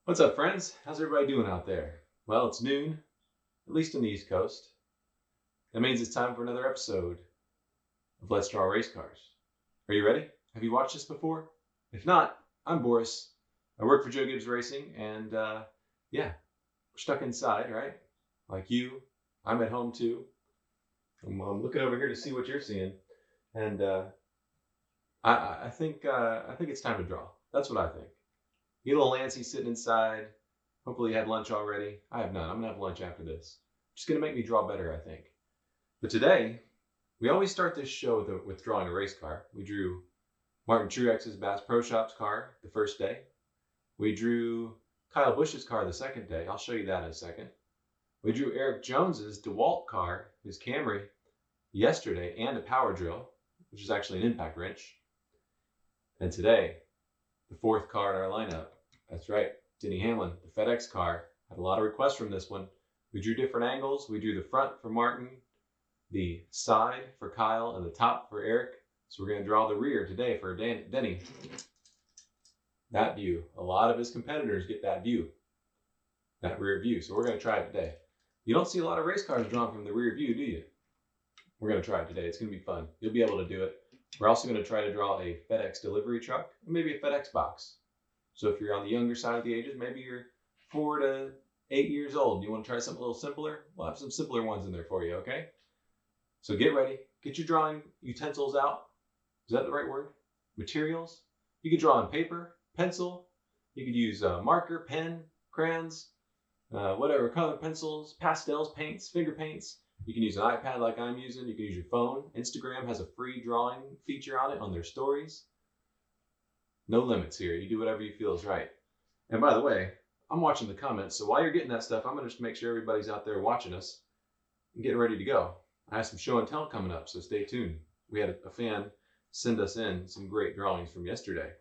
What's up, friends? How's everybody doing out there? Well, it's noon, at least on the East Coast. That means it's time for another episode of Let's Draw Race Cars. Are you ready? Have you watched this before? If not, I'm Boris. I work for Gibbs Racing, and yeah, we're stuck inside, right? Like you, I'm at home too. I'm looking over here to see what you're seeing, and I think it's time to draw. That's what I think. You little Lancy sitting inside. Hopefully you had lunch already. I have not. I'm gonna have lunch after this. Just gonna make me draw better, I think. But today, we always start this show with drawing a race car. We drew Martin Truex's Bass Pro Shops car the first day. We drew Kyle Busch's car the second day. I'll show you that in a second. We drew Eric Jones's DeWalt car, his Camry, yesterday, and a power drill, which is actually an impact wrench. And today, the fourth car in our lineup. That's right, Denny Hamlin, the FedEx car. Had a lot of requests from this one. We drew different angles. We drew the front for Martin, the side for Kyle, and the top for Eric. So we're going to draw the rear today for Denny. That view. A lot of his competitors get that view, that rear view. So we're going to try it today. You don't see a lot of race cars drawn from the rear view, do you? We're going to try it today. It's going to be fun. You'll be able to do it. We're also going to try to draw a FedEx delivery truck, or maybe a FedEx box. So if you're on the younger side of the ages, maybe you're 4 to 8 years old, you want to try something a little simpler, we'll have some simpler ones in there for you, okay? So get ready. Get your drawing utensils out. Is that the right word? Materials. You could draw on paper, pencil. You could use marker, pen, crayons, whatever, color pencils, pastels, paints, finger paints. You can use an iPad like I'm using. You can use your phone. Instagram has a free drawing feature on it on their stories. No limits here. You do whatever you feel is right. And by the way, I'm watching the comments, so while you're getting that stuff, I'm going to just make sure everybody's out there watching us and getting ready to go. I have some show and tell coming up, so stay tuned. We had a fan send us in some great drawings from yesterday.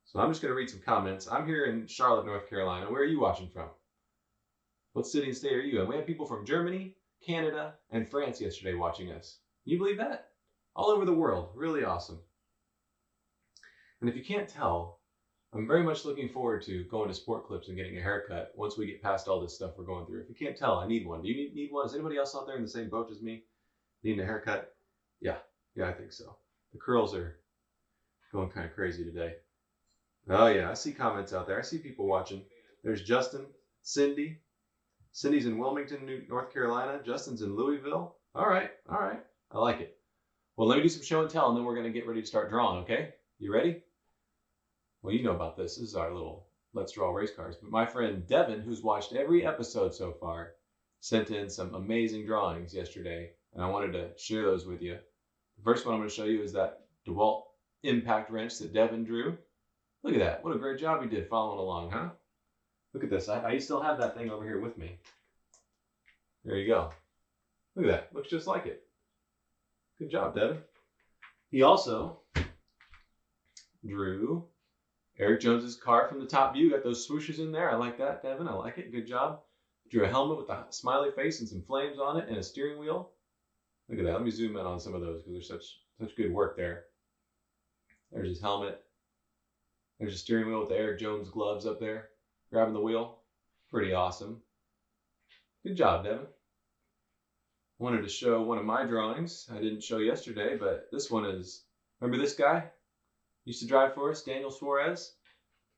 So I'm just going to read some comments. I'm here in Charlotte, North Carolina. Where are you watching from? What city and state are you in? We had people from Germany, Canada, and France yesterday watching us. Can you believe that? All over the world. Really awesome. And if you can't tell, I'm very much looking forward to going to Sport Clips and getting a haircut once we get past all this stuff we're going through. If you can't tell, I need one. Do you need one? Is anybody else out there in the same boat as me? Needing a haircut? Yeah, I think so. The curls are going kind of crazy today. Oh yeah, I see comments out there. I see people watching. There's Justin, Cindy. Cindy's in Wilmington, North Carolina. Justin's in Louisville. All right. I like it. Well, let me do some show and tell, and then we're going to get ready to start drawing, okay? You ready? Well, you know about this. This is our little Let's Draw Race Cars. But my friend Devin, who's watched every episode so far, sent in some amazing drawings yesterday, and I wanted to share those with you. The first one I'm going to show you is that DeWalt impact wrench that Devin drew. Look at that. What a great job he did following along, huh? Look at this. I still have that thing over here with me. There you go. Look at that. Looks just like it. Good job, Devin. He also drew Eric Jones's car from the top view. Got those swooshes in there. I like that, Devin. I like it. Good job. Drew a helmet with a smiley face and some flames on it and a steering wheel. Look at that. Let me zoom in on some of those because there's such good work there. There's his helmet. There's a steering wheel with the Eric Jones gloves up there, grabbing the wheel. Pretty awesome. Good job, Devin. Wanted to show one of my drawings. I didn't show yesterday, but this one is, remember this guy? Used to drive for us, Daniel Suarez.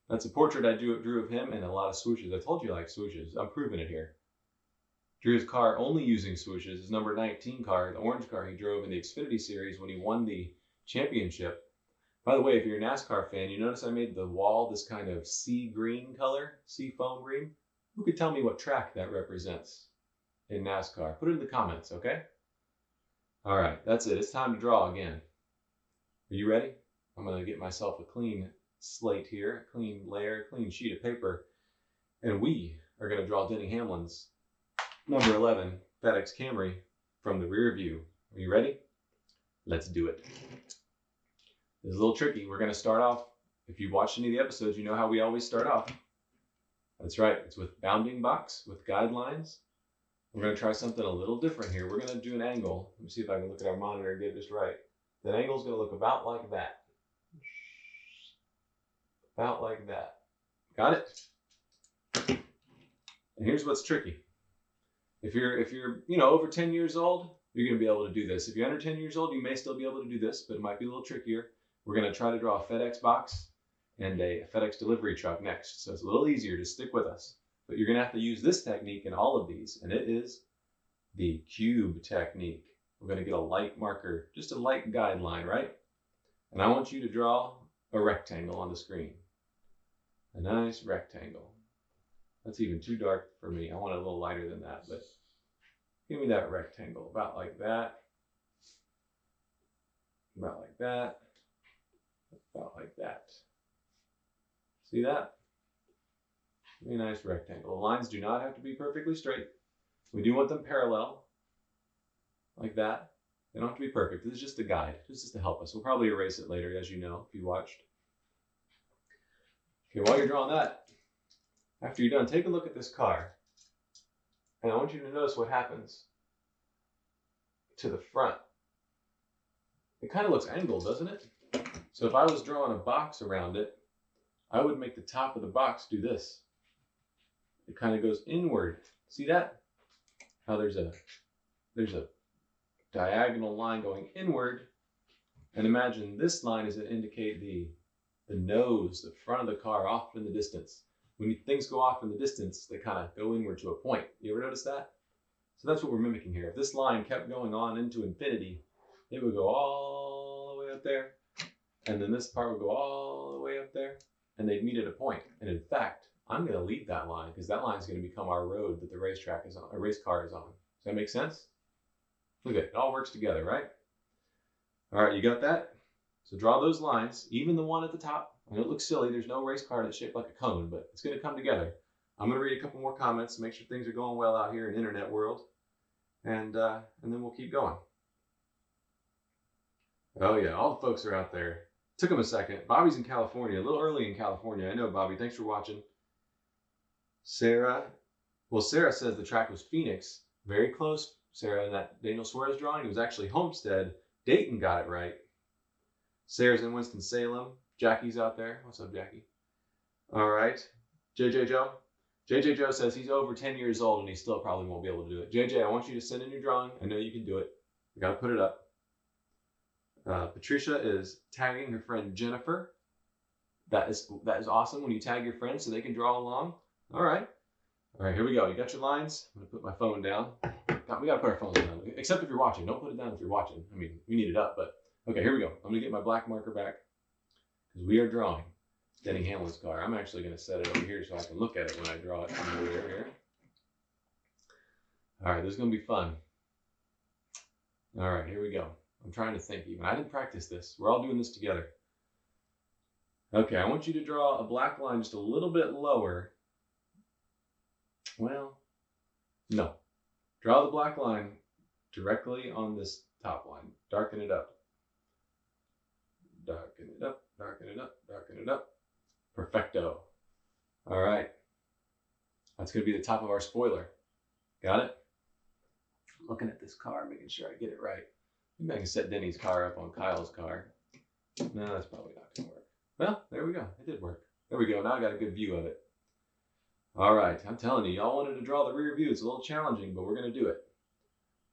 That's a portrait I drew of him and a lot of swooshes. I told you I like swooshes. I'm proving it here. Drew his car only using swooshes. His number 19 car, the orange car he drove in the Xfinity Series when he won the championship. By the way, if you're a NASCAR fan, you notice I made the wall this kind of sea green color, sea foam green. Who could tell me what track that represents in NASCAR? Put it in the comments, okay? All right, that's it. It's time to draw again. Are you ready? I'm going to get myself a clean slate here, a clean layer, a clean sheet of paper, and we are going to draw Denny Hamlin's number 11 FedEx Camry from the rear view. Are you ready? Let's do it. It's a little tricky. We're going to start off, if you've watched any of the episodes, you know how we always start off. That's right. It's with bounding box, with guidelines. We're going to try something a little different here. We're going to do an angle. Let me see if I can look at our monitor and get this right. That angle is going to look about like that. About like that. Got it? And here's what's tricky. If you're over 10 years old, you're going to be able to do this. If you're under 10 years old, you may still be able to do this, but it might be a little trickier. We're going to try to draw a FedEx box and a FedEx delivery truck next. So it's a little easier. Just stick with us. But you're going to have to use this technique in all of these, and it is the cube technique. We're going to get a light marker, just a light guideline, right? And I want you to draw a rectangle on the screen. A nice rectangle. That's even too dark for me. I want it a little lighter than that, but give me that rectangle, about like that. About like that. About like that. See that? A nice rectangle. The lines do not have to be perfectly straight. We do want them parallel, like that. They don't have to be perfect. This is just a guide. This is to help us. We'll probably erase it later, as you know, if you watched. Okay, while you're drawing that, after you're done, take a look at this car. And I want you to notice what happens to the front. It kind of looks angled, doesn't it? So if I was drawing a box around it, I would make the top of the box do this. It kind of goes inward. See that? How there's a diagonal line going inward. And imagine this line is to indicate the nose, the front of the car off in the distance. When things go off in the distance, they kind of go inward to a point. You ever notice that? So that's what we're mimicking here. If this line kept going on into infinity, it would go all the way up there. And then this part would go all the way up there. And they'd meet at a point. And in fact, I'm going to lead that line because that line is going to become our road that the racetrack is on, a race car is on. Does that make sense? Look at it. It all works together, right? All right, you got that? So draw those lines, even the one at the top. I know it looks silly. There's no race car that's shaped like a cone, but it's going to come together. I'm going to read a couple more comments to make sure things are going well out here in the internet world. And then we'll keep going. Oh, yeah, all the folks are out there. Took them a second. Bobby's in California, a little early in California. I know, Bobby. Thanks for watching. Sarah says the track was Phoenix. Very close, Sarah, in that Daniel Suarez drawing. It was actually Homestead. Dayton got it right. Sarah's in Winston-Salem. Jackie's out there. What's up, Jackie? All right. JJ Joe? JJ Joe says he's over 10 years old and he still probably won't be able to do it. JJ, I want you to send in your drawing. I know you can do it. You got to put it up. Patricia is tagging her friend Jennifer. That is awesome when you tag your friends so they can draw along. All right. All right, here we go. You got your lines. I'm going to put my phone down. We got to put our phones down. Except if you're watching. Don't put it down if you're watching. I mean, we need it up, but okay, here we go. I'm going to get my black marker back because we are drawing Denny Hamlin's car. I'm actually going to set it over here so I can look at it when I draw it from the rear here. All right, this is going to be fun. All right, here we go. I'm trying to think even. I didn't practice this. We're all doing this together. Okay, I want you to draw a black line just a little bit lower. Well, no. Draw the black line directly on this top line. Darken it up. Darken it up, darken it up, darken it up. Perfecto. All right. That's going to be the top of our spoiler. Got it? I'm looking at this car, making sure I get it right. Maybe I can set Denny's car up on Kyle's car. No, that's probably not going to work. Well, there we go. It did work. There we go. Now I got a good view of it. All right. I'm telling you, y'all wanted to draw the rear view. It's a little challenging, but we're going to do it.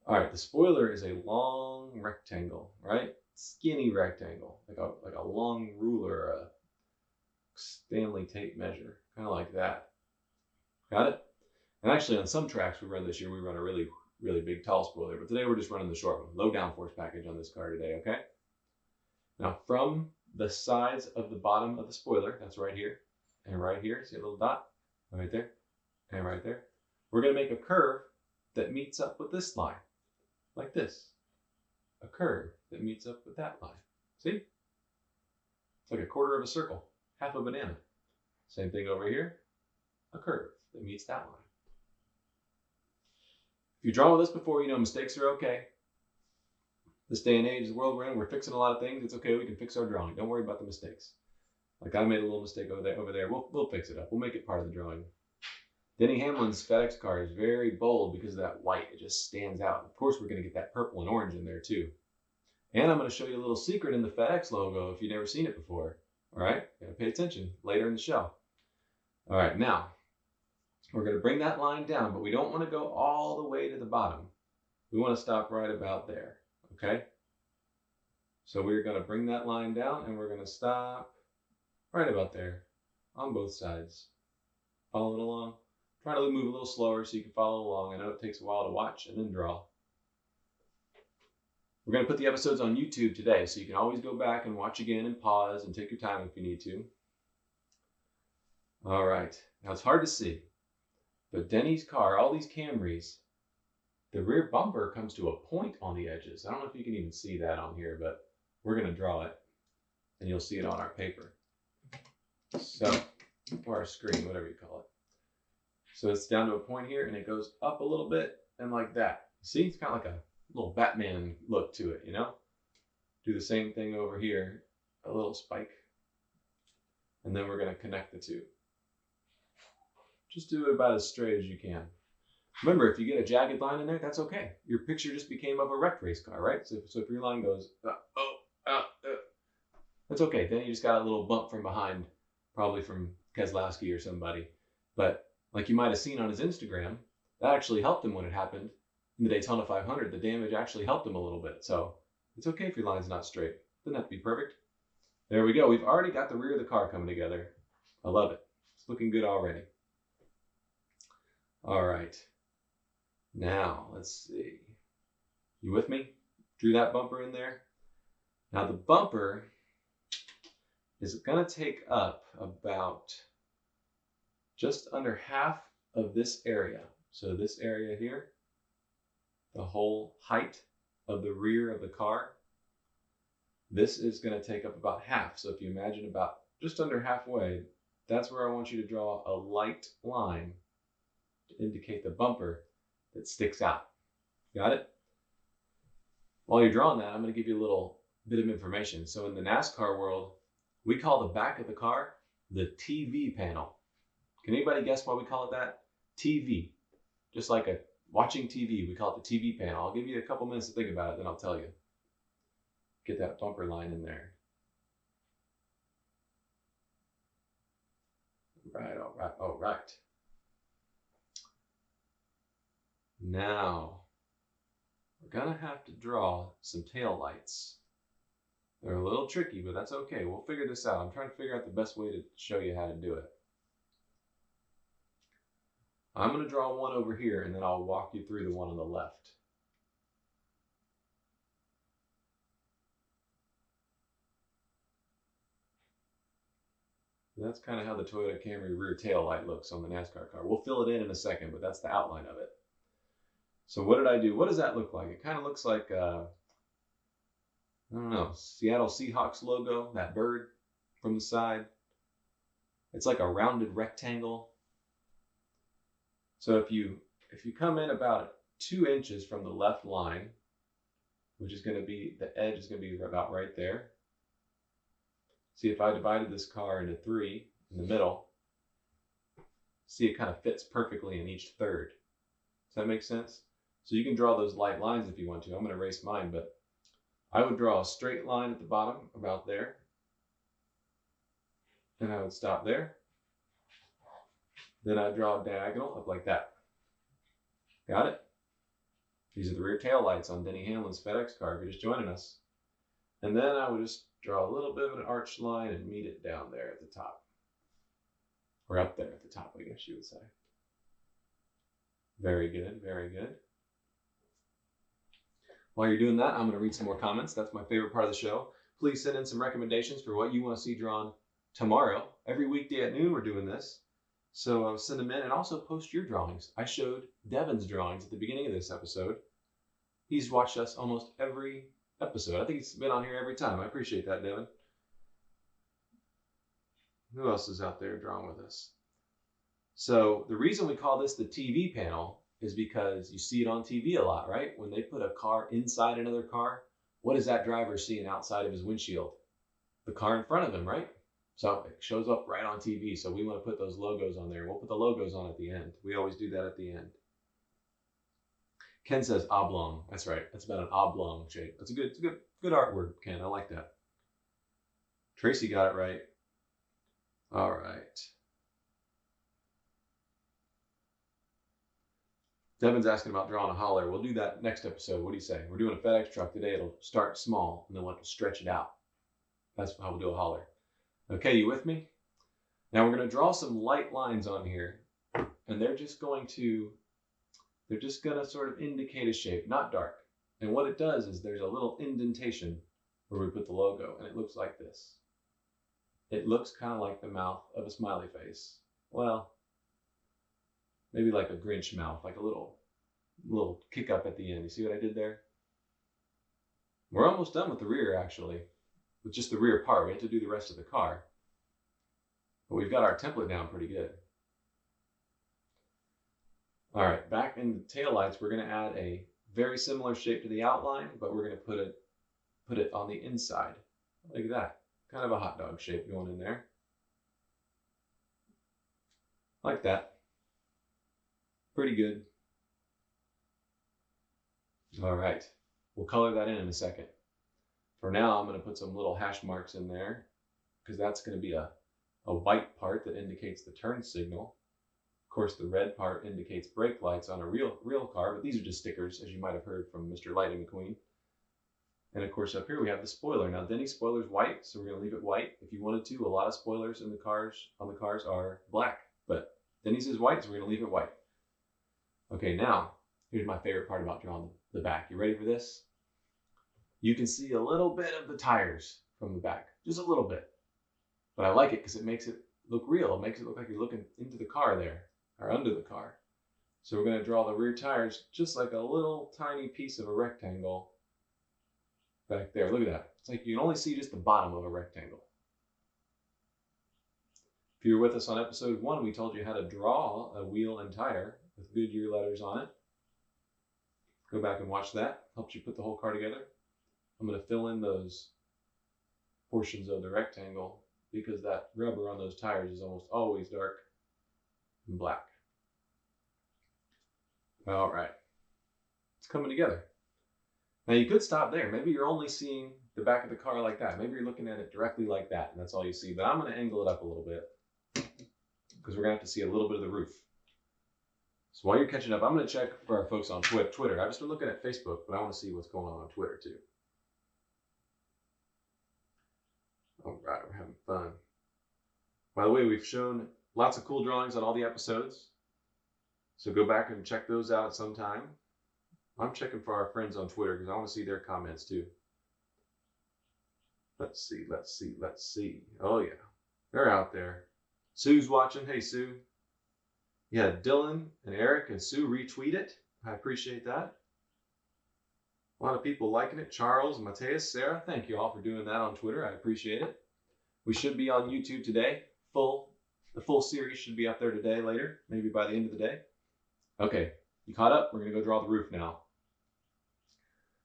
All right. The spoiler is a long rectangle, right? Skinny rectangle, like a long ruler, or a Stanley tape measure, kind of like that. Got it? And actually, on some tracks we run this year, we run a really big tall spoiler, but today we're just running the short one. Low downforce package on this car today, okay? Now from the sides of the bottom of the spoiler, that's right here and right here, see a little dot? Right there and right there. We're going to make a curve that meets up with this line, like this. A curve that meets up with that line. See? It's like a quarter of a circle, half a banana. Same thing over here, a curve that meets that line. If you draw with us before, you know mistakes are okay. This day and age, the world we're in, we're fixing a lot of things. It's okay, we can fix our drawing. Don't worry about the mistakes. Like I made a little mistake over there. We'll fix it up. We'll make it part of the drawing. Denny Hamlin's FedEx car is very bold because of that white. It just stands out. Of course, we're going to get that purple and orange in there too. And I'm going to show you a little secret in the FedEx logo if you've never seen it before. All right, gotta pay attention later in the show. All right, now We're going to bring that line down, but we don't want to go all the way to the bottom. We want to stop right about there, okay? So we're going to bring that line down and we're going to stop right about there on both sides. Following along. Try to move a little slower so you can follow along. I know it takes a while to watch and then draw. We're going to put the episodes on YouTube today, so you can always go back and watch again and pause and take your time if you need to. All right. Now it's hard to see, but Denny's car, all these Camrys, the rear bumper comes to a point on the edges. I don't know if you can even see that on here, but we're going to draw it, and you'll see it on our paper. So, or our screen, whatever you call it. So it's down to a point here, and it goes up a little bit, and like that. See, it's kind of like a little Batman look to it, you know? Do the same thing over here, a little spike. And then we're going to connect the two. Just do it about as straight as you can. Remember, if you get a jagged line in there, that's okay. Your picture just became of a wrecked race car, right? So if your line goes, that's okay. Then you just got a little bump from behind, probably from Keselowski or somebody. But like you might have seen on his Instagram, that actually helped him when it happened. In the Daytona 500, the damage actually helped him a little bit. So it's okay if your line's not straight. Doesn't have to be perfect. There we go. We've already got the rear of the car coming together. I love it. It's looking good already. All right. Now, let's see. You with me? Drew that bumper in there. Now the bumper is going to take up about just under half of this area. So this area here, the whole height of the rear of the car, this is going to take up about half. So if you imagine about just under halfway, that's where I want you to draw a light line to indicate the bumper that sticks out. Got it? While you're drawing that, I'm going to give you a little bit of information. So in the NASCAR world, we call the back of the car the TV panel. Can anybody guess why we call it that? TV. Just like watching TV, we call it the TV panel. I'll give you a couple minutes to think about it, then I'll tell you. Get that bumper line in there. Right, all right, all right. Now, we're gonna have to draw some tail lights. They're a little tricky, but that's okay. We'll figure this out. I'm trying to figure out the best way to show you how to do it. I'm going to draw one over here, and then I'll walk you through the one on the left. That's kind of how the Toyota Camry rear tail light looks on the NASCAR car. We'll fill it in a second, but that's the outline of it. So what did I do? What does that look like? It kind of looks like, I don't know, Seattle Seahawks logo, that bird from the side. It's like a rounded rectangle. So if you come in about 2 inches from the left line, which is going to be, the edge is going to be about right there. See, if I divided this car into 3 in the middle, see it kind of fits perfectly in each third. Does that make sense? So you can draw those light lines if you want to. I'm going to erase mine, but I would draw a straight line at the bottom about there. And I would stop there. Then I draw a diagonal up like that. Got it? These are the rear tail lights on Denny Hamlin's FedEx car if you're just joining us. And then I would just draw a little bit of an arched line and meet it down there at the top. Or up there at the top, I guess you would say. Very good, very good. While you're doing that, I'm going to read some more comments. That's my favorite part of the show. Please send in some recommendations for what you want to see drawn tomorrow. Every weekday at noon we're doing this. So send them in and also post your drawings. I showed Devin's drawings at the beginning of this episode. He's watched us almost every episode. I think he's been on here every time. I appreciate that, Devin. Who else is out there drawing with us? So the reason we call this the TV panel is because you see it on TV a lot, right? When they put a car inside another car, what is that driver seeing outside of his windshield? The car in front of him, right? So it shows up right on TV. So we want to put those logos on there. We'll put the logos on at the end. We always do that at the end. Ken says oblong. That's right. That's about an oblong shape. That's a good art word, Ken. I like that. Tracy got it right. All right. Devin's asking about drawing a holler. We'll do that next episode. What do you say? We're doing a FedEx truck today. It'll start small, and then we'll have to stretch it out. That's how we'll do a holler. Okay, you with me? Now we're going to draw some light lines on here, and they're just going to sort of indicate a shape, not dark. And what it does is there's a little indentation where we put the logo, and it looks like this. It looks kind of like the mouth of a smiley face. Well, maybe like a Grinch mouth, like a little kick up at the end. You see what I did there? We're almost done with the rear, actually, with just the rear part. We have to do the rest of the car. But we've got our template down pretty good. All right, back in the taillights, we're going to add a very similar shape to the outline, but we're going to put it on the inside, like that. Kind of a hot dog shape going in there. Like that. Pretty good. All right, we'll color that in a second. For now, I'm going to put some little hash marks in there because that's going to be a white part that indicates the turn signal. Of course, the red part indicates brake lights on a real car, but these are just stickers, as you might have heard from Mr. Lightning McQueen. And of course, up here we have the spoiler. Now, Denny's spoiler's white, so we're going to leave it white. If you wanted to, a lot of spoilers on the cars are black, but Denny's is white, so we're going to leave it white. Okay, now, here's my favorite part about drawing the back. You ready for this? You can see a little bit of the tires from the back, just a little bit. But I like it because it makes it look real. It makes it look like you're looking into the car there, or under the car. So we're going to draw the rear tires just like a little tiny piece of a rectangle back there. Look at that. It's like you can only see just the bottom of a rectangle. If you were with us on episode 1, we told you how to draw a wheel and tire with Goodyear letters on it. Go back and watch that. Helps you put the whole car together. I'm going to fill in those portions of the rectangle because that rubber on those tires is almost always dark and black. All right. It's coming together. Now you could stop there. Maybe you're only seeing the back of the car like that. Maybe you're looking at it directly like that and that's all you see. But I'm going to angle it up a little bit because we're going to have to see a little bit of the roof. So while you're catching up, I'm going to check for our folks on Twitter. I've just been looking at Facebook, but I want to see what's going on Twitter too. All right, we're having fun. By the way, we've shown lots of cool drawings on all the episodes. So go back and check those out sometime. I'm checking for our friends on Twitter because I want to see their comments too. Let's see. Oh yeah, they're out there. Sue's watching. Hey, Sue. Yeah, Dylan and Eric and Sue retweet it. I appreciate that. A lot of people liking it. Charles, Mateus, Sarah, thank you all for doing that on Twitter. I appreciate it. We should be on YouTube today. The full series should be up there today, later, maybe by the end of the day. Okay, you caught up? We're going to go draw the roof now.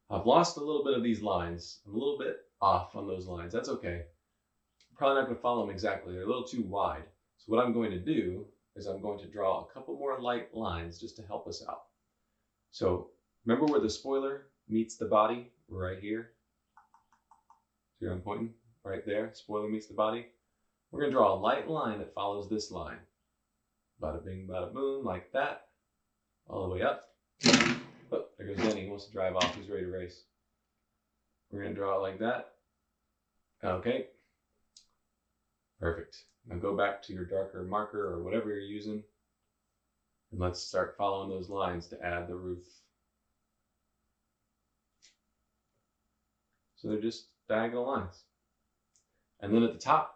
I've lost a little bit of these lines. I'm a little bit off on those lines. That's okay. I'm probably not going to follow them exactly. They're a little too wide. So what I'm going to do is I'm going to draw a couple more light lines just to help us out. So remember where the spoiler meets the body? Right here. See where I'm pointing? Right there. Spoiler meets the body. We're going to draw a light line that follows this line. Bada bing, bada boom, like that. All the way up. Oh, there goes Denny. He wants to drive off. He's ready to race. We're going to draw it like that. Okay. Perfect. Now go back to your darker marker or whatever you're using. And let's start following those lines to add the roof. So they're just diagonal lines. And then at the top,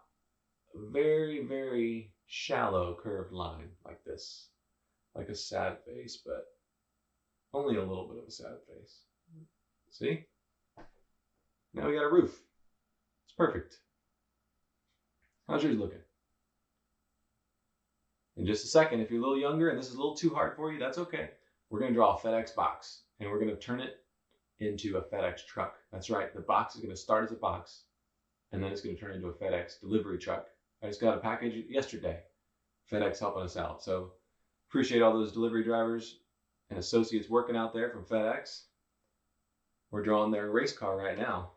a very, very shallow curved line like this. Like a sad face, but only a little bit of a sad face. See? Now we got a roof. It's perfect. How's yours looking? In just a second, if you're a little younger and this is a little too hard for you, that's okay. We're going to draw a FedEx box and we're going to turn it into a FedEx truck. That's right. The box is going to start as a box and then it's going to turn into a FedEx delivery truck. I just got a package yesterday. FedEx helping us out. So appreciate all those delivery drivers and associates working out there from FedEx. We're drawing their race car right now.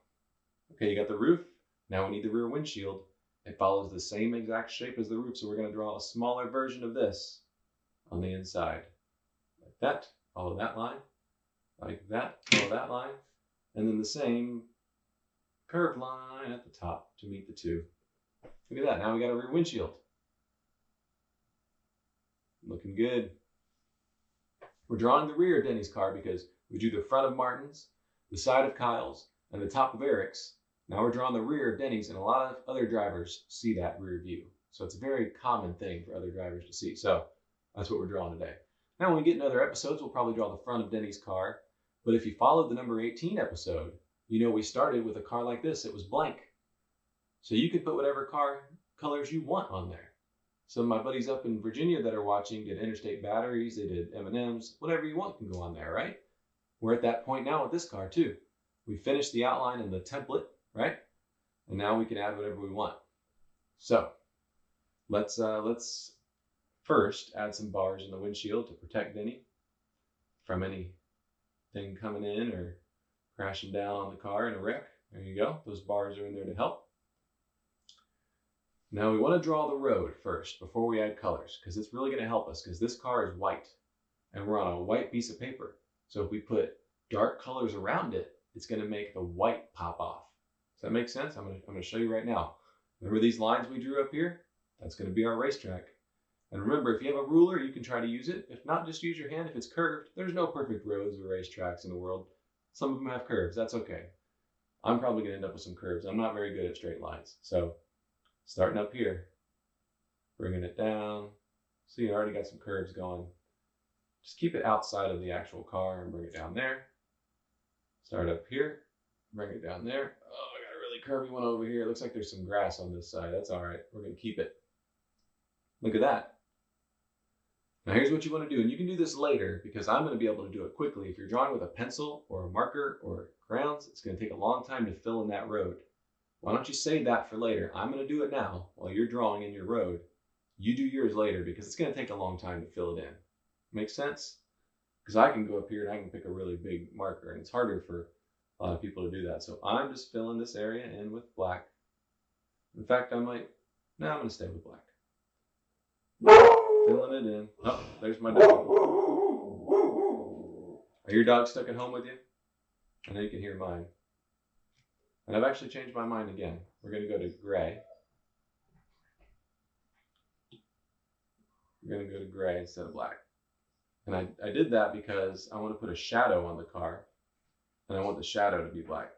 Okay, you got the roof. Now we need the rear windshield. It follows the same exact shape as the roof, so we're going to draw a smaller version of this on the inside. Like that. Follow that line, like that, follow that line, and then the same curved line at the top to meet the two. Look at that, now we got a rear windshield. Looking good. We're drawing the rear of Denny's car because we drew the front of Martin's, the side of Kyle's, and the top of Eric's. Now we're drawing the rear of Denny's, and a lot of other drivers see that rear view. So it's a very common thing for other drivers to see. So that's what we're drawing today. Now when we get in other episodes, we'll probably draw the front of Denny's car. But if you followed the number 18 episode, you know we started with a car like this. It was blank. So you could put whatever car colors you want on there. Some of my buddies up in Virginia that are watching did Interstate Batteries, they did M&Ms, whatever you want can go on there, right? We're at that point now with this car too. We finished the outline and the template, right? And now we can add whatever we want. So let's first add some bars in the windshield to protect Denny from anything coming in or crashing down on the car in a wreck. There you go. Those bars are in there to help. Now we want to draw the road first before we add colors, because it's really going to help us, because this car is white and we're on a white piece of paper. So if we put dark colors around it, it's going to make the white pop off. Does that make sense? I'm going to show you right now. Remember these lines we drew up here? That's going to be our racetrack. And remember, if you have a ruler, you can try to use it. If not, just use your hand. If it's curved, there's no perfect roads or racetracks in the world. Some of them have curves. That's okay. I'm probably going to end up with some curves. I'm not very good at straight lines. So starting up here, bringing it down. So you already got some curves going. Just keep it outside of the actual car and bring it down there. Start up here, bring it down there. Oh, I got a really curvy one over here. It looks like there's some grass on this side. That's all right. We're going to keep it. Look at that. Now here's what you want to do, and you can do this later because I'm going to be able to do it quickly. If you're drawing with a pencil or a marker or crayons, it's going to take a long time to fill in that road. Why don't you save that for later? I'm going to do it now while you're drawing in your road. You do yours later because it's going to take a long time to fill it in. Make sense? Because I can go up here and I can pick a really big marker, and it's harder for a lot of people to do that. So I'm just filling this area in with black. In fact, I'm going to stay with black. Filling it in. Oh, there's my dog. Are your dogs stuck at home with you? I know you can hear mine. And I've actually changed my mind again. We're going to go to gray. We're going to go to gray instead of black. And I did that because I want to put a shadow on the car, and I want the shadow to be black.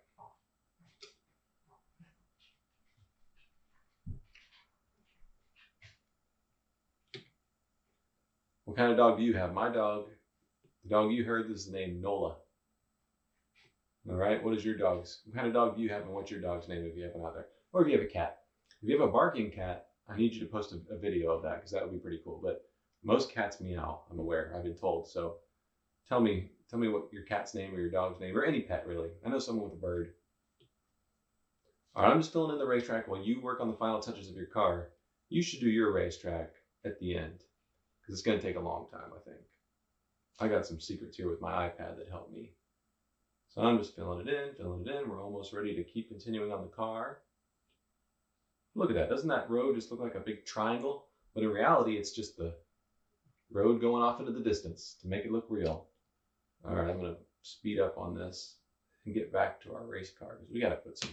What kind of dog do you have? My dog, the dog you heard, this is named Nola. All right, what is your dog's? What kind of dog do you have, and what's your dog's name if you have one out there? Or if you have a cat. If you have a barking cat, I need you to post a video of that because that would be pretty cool. But most cats meow, I'm aware, I've been told. So tell me what your cat's name or your dog's name, or any pet really. I know someone with a bird. All right, I'm just filling in the racetrack while you work on the final touches of your car. You should do your racetrack at the end because it's going to take a long time, I think. I got some secrets here with my iPad that help me. So I'm just filling it in. We're almost ready to keep continuing on the car. Look at that. Doesn't that road just look like a big triangle? But in reality, it's just the road going off into the distance to make it look real. All right, I'm going to speed up on this and get back to our race car because we got to put some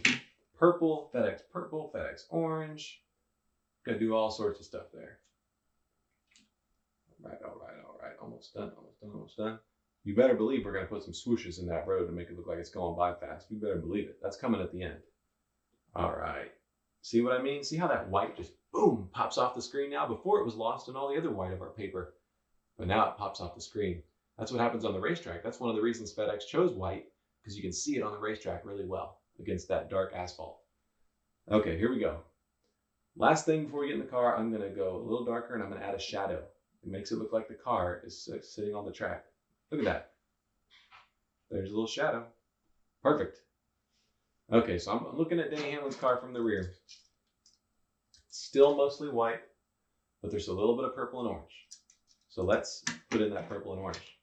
purple, FedEx orange. Got to do all sorts of stuff there. All right. Almost done. You better believe we're going to put some swooshes in that road to make it look like it's going by fast. You better believe it. That's coming at the end. All right. See what I mean? See how that white just, boom, pops off the screen now? Before it was lost in all the other white of our paper. But now it pops off the screen. That's what happens on the racetrack. That's one of the reasons FedEx chose white, because you can see it on the racetrack really well against that dark asphalt. Okay, here we go. Last thing before we get in the car, I'm going to go a little darker and I'm going to add a shadow. It makes it look like the car is sitting on the track. Look at that. There's a little shadow. Perfect. Okay, so I'm looking at Denny Hamlin's car from the rear. Still mostly white, but there's a little bit of purple and orange. So let's put in that purple and orange.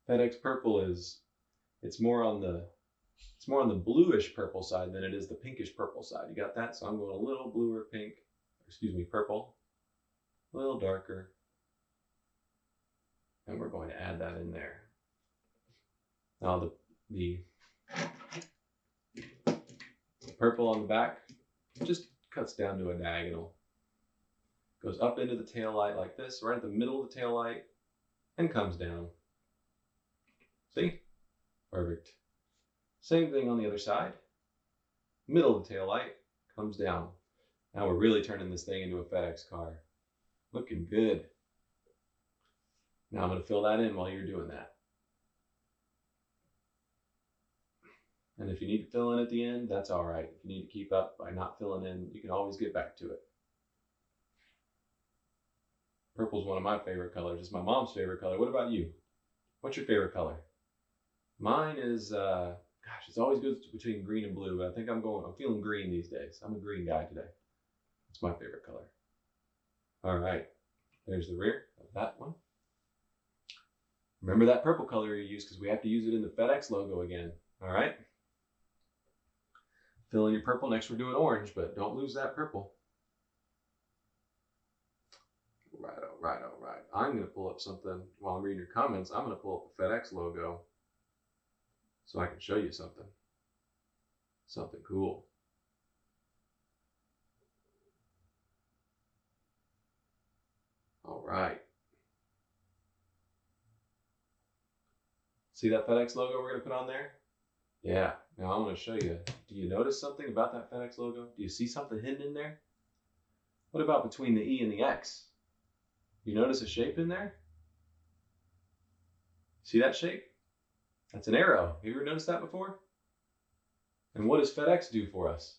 FedEx purple it's more on the bluish purple side than it is the pinkish purple side. You got that? So I'm going a little bluer purple, a little darker. And we're going to add that in there. Now the purple on the back just cuts down to a diagonal. Goes up into the tail light like this, right at the middle of the tail light, and comes down. See? Perfect. Same thing on the other side. Middle of the tail light, comes down. Now we're really turning this thing into a FedEx car. Looking good. Now I'm going to fill that in while you're doing that. And if you need to fill in at the end, that's all right. If you need to keep up by not filling in, you can always get back to it. Purple's one of my favorite colors. It's my mom's favorite color. What about you? What's your favorite color? Mine is, gosh, it's always good between green and blue, but I think I'm feeling green these days. I'm a green guy today. It's my favorite color. All right, there's the rear of that one. Remember that purple color you used because we have to use it in the FedEx logo again. All right. Fill in your purple. Next we're doing orange, but don't lose that purple. All right. I'm going to pull up something while I'm reading your comments. I'm going to pull up the FedEx logo so I can show you something. Something cool. All right. See that FedEx logo we're going to put on there? Yeah. Now I'm going to show you. Do you notice something about that FedEx logo? Do you see something hidden in there? What about between the E and the X? You notice a shape in there? See that shape? That's an arrow. Have you ever noticed that before? And what does FedEx do for us?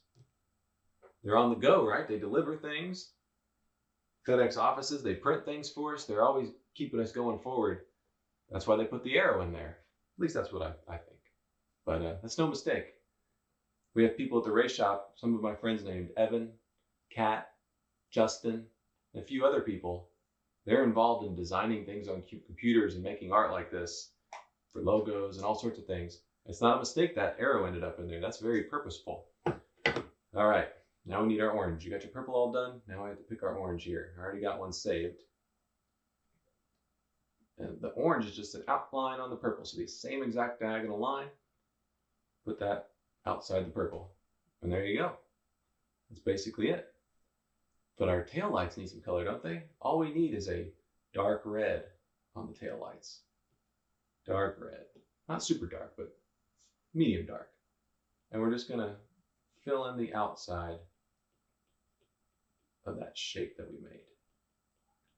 They're on the go, right? They deliver things. FedEx offices, they print things for us. They're always keeping us going forward. That's why they put the arrow in there. At least that's what I think. But that's no mistake. We have people at the race shop, some of my friends named Evan, Kat, Justin, and a few other people. They're involved in designing things on computers and making art like this for logos and all sorts of things. It's not a mistake that arrow ended up in there. That's very purposeful. All right, now we need our orange. You got your purple all done? Now I have to pick our orange here. I already got one saved. And the orange is just an outline on the purple. So the same exact diagonal line, put that outside the purple. And there you go. That's basically it. But our taillights need some color, don't they? All we need is a dark red on the taillights. Dark red. Not super dark, but medium dark. And we're just going to fill in the outside of that shape that we made.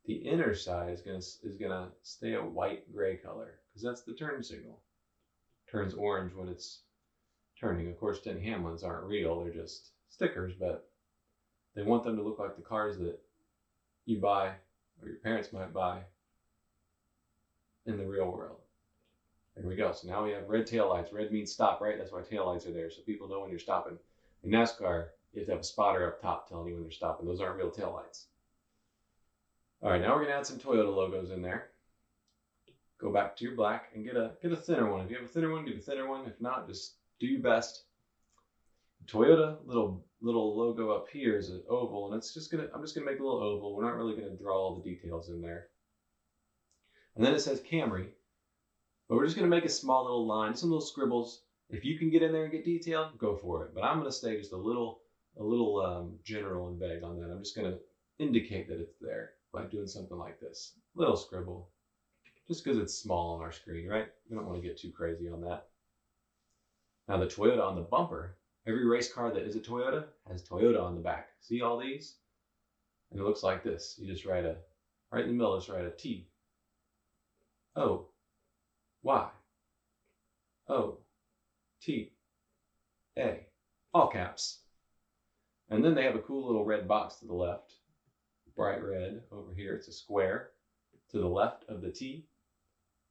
The inner side is gonna stay a white gray color because that's the turn signal. Turns orange when it's turning. Of course, Denny Hamlins aren't real; they're just stickers, but they want them to look like the cars that you buy or your parents might buy in the real world. There we go. So now we have red taillights. Red means stop, right? That's why taillights are there, so people know when you're stopping. In NASCAR, you have to have a spotter up top telling you when you're stopping. Those aren't real taillights. All right, now we're gonna add some Toyota logos in there. Go back to your black and get a thinner one. If you have a thinner one, get a thinner one. If not, just do your best. Toyota little logo up here is an oval, and I'm just gonna make a little oval. We're not really gonna draw all the details in there. And then it says Camry, but we're just gonna make a small little line, some little scribbles. If you can get in there and get detailed, go for it. But I'm gonna stay just a little general and vague on that. I'm just gonna indicate that it's there by doing something like this. Little scribble. Just because it's small on our screen, right? We don't want to get too crazy on that. Now the Toyota on the bumper, every race car that is a Toyota has Toyota on the back. See all these? And it looks like this. You just write right in the middle, just write a T. O. Y. O. T. A. All caps. And then they have a cool little red box to the left. Bright red over here. It's a square. To the left of the T.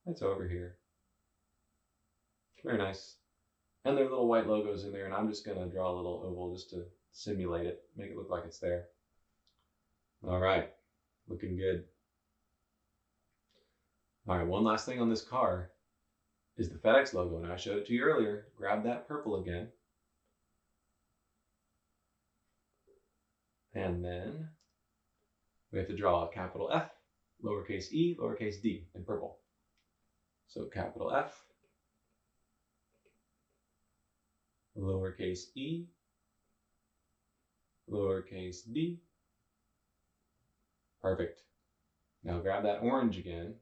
It's over here. Very nice. And there are little white logos in there, and I'm just going to draw a little oval just to simulate it, make it look like it's there. All right, looking good. All right, one last thing on this car is the FedEx logo, and I showed it to you earlier. Grab that purple again. And then we have to draw a capital F, lowercase e, lowercase d in purple. So capital F, lowercase e, lowercase d. Perfect. Now grab that orange again.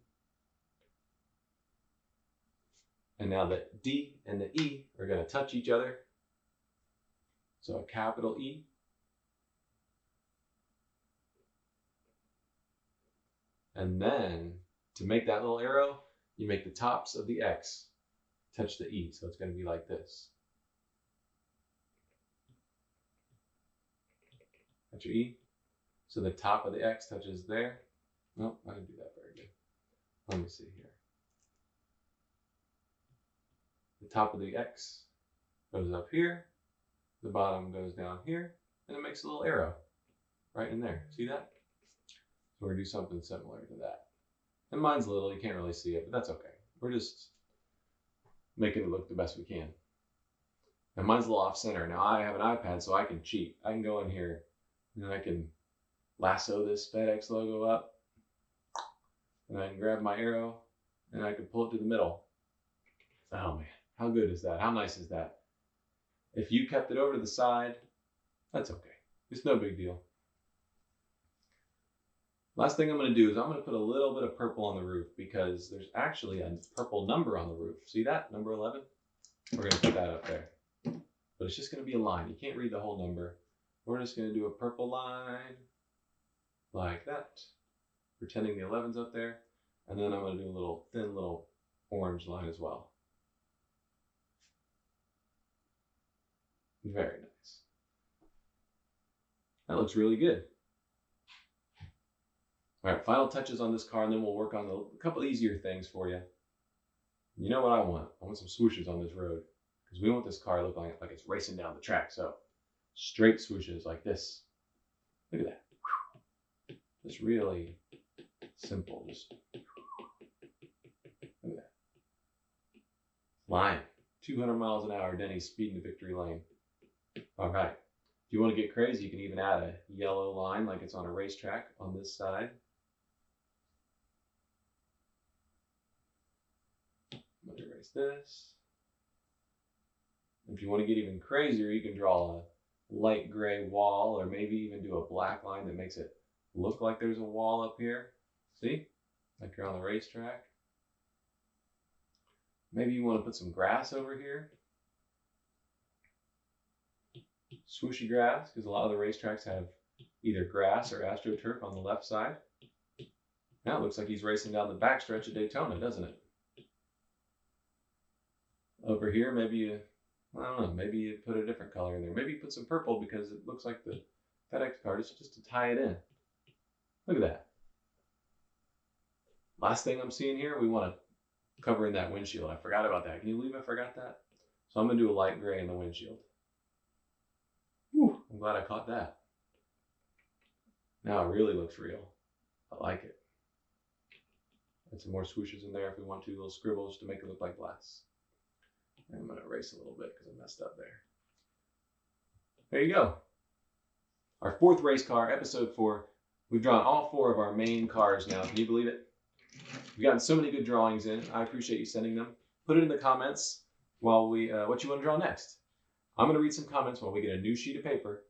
And now the D and the E are going to touch each other. So a capital E. And then to make that little arrow, you make the tops of the X touch the E. So it's going to be like this. That's your E. So the top of the X touches there. Nope, I didn't do that very good. Let me see here. The top of the X goes up here, the bottom goes down here, and it makes a little arrow right in there. See that? So we're going to do something similar to that. And mine's little, you can't really see it, but that's okay. We're just making it look the best we can. And mine's a little off center. Now I have an iPad, so I can cheat. I can go in here and I can lasso this FedEx logo up, and I can grab my arrow and I can pull it to the middle. Oh man. How good is that? How nice is that? If you kept it over to the side, that's okay. It's no big deal. Last thing I'm going to do is I'm going to put a little bit of purple on the roof because there's actually a purple number on the roof. See that? Number 11? We're going to put that up there. But it's just going to be a line. You can't read the whole number. We're just going to do a purple line like that, pretending the 11's up there. And then I'm going to do a little thin little orange line as well. Very nice. That looks really good. All right, final touches on this car, and then we'll work on a couple easier things for you. You know what I want? I want some swooshes on this road because we want this car to look like it's racing down the track. So straight swooshes like this. Look at that. Just really simple. Just look at that. Line. 200 miles an hour, Denny's speeding to victory lane. All right. If you want to get crazy, you can even add a yellow line like it's on a racetrack on this side. I'm going to erase this. If you want to get even crazier, you can draw a light gray wall or maybe even do a black line that makes it look like there's a wall up here. See? Like you're on the racetrack. Maybe you want to put some grass over here. Swooshy grass, because a lot of the racetracks have either grass or AstroTurf on the left side. Now it looks like he's racing down the backstretch of Daytona, doesn't it? Over here, maybe you, I don't know, maybe you put a different color in there. Maybe you put some purple because it looks like the FedEx card is just to tie it in. Look at that. Last thing I'm seeing here, we want to cover in that windshield. I forgot about that. Can you believe I forgot that? So I'm going to do a light gray in the windshield. Whew, I'm glad I caught that. Now it really looks real. I like it. Add some more swooshes in there if we want to, little scribbles to make it look like glass. And I'm going to erase a little bit because I messed up there. There you go. Our fourth race car, episode 4. We've drawn all 4 of our main cars now. Can you believe it? We've gotten so many good drawings in. I appreciate you sending them. Put it in the comments while we what you want to draw next. I'm going to read some comments while we get a new sheet of paper